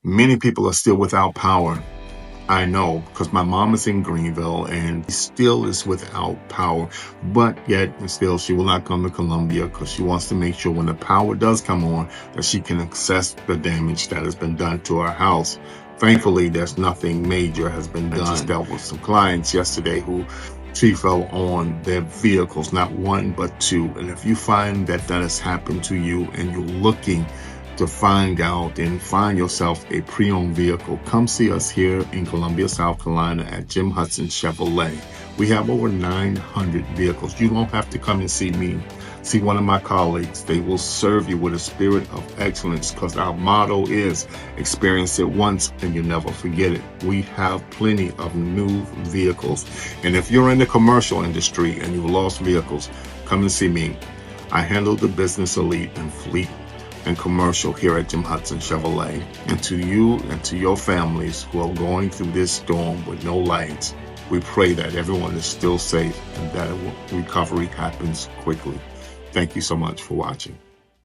Many people are still without power. I know, because my mom is in Greenville and still is without power, but yet and still she will not come to Columbia because she wants to make sure when the power does come on that she can assess the damage that has been done to our house. Thankfully, there's nothing major has been done. I just dealt with some clients yesterday who tree fell on their vehicles, not one, but two. And if you find that that has happened to you and you're looking to find out and find yourself a pre-owned vehicle, come see us here in Columbia, South Carolina at Jim Hudson Chevrolet. We have over 900 vehicles. You don't have to come and see me. See one of my colleagues. They will serve you with a spirit of excellence because our motto is experience it once and you never forget it. We have plenty of new vehicles. And if you're in the commercial industry and you've lost vehicles, come and see me. I handle the business elite and fleet and commercial here at Jim Hudson Chevrolet. And to you and to your families who are going through this storm with no lights, we pray that everyone is still safe and that recovery happens quickly. Thank you so much for watching.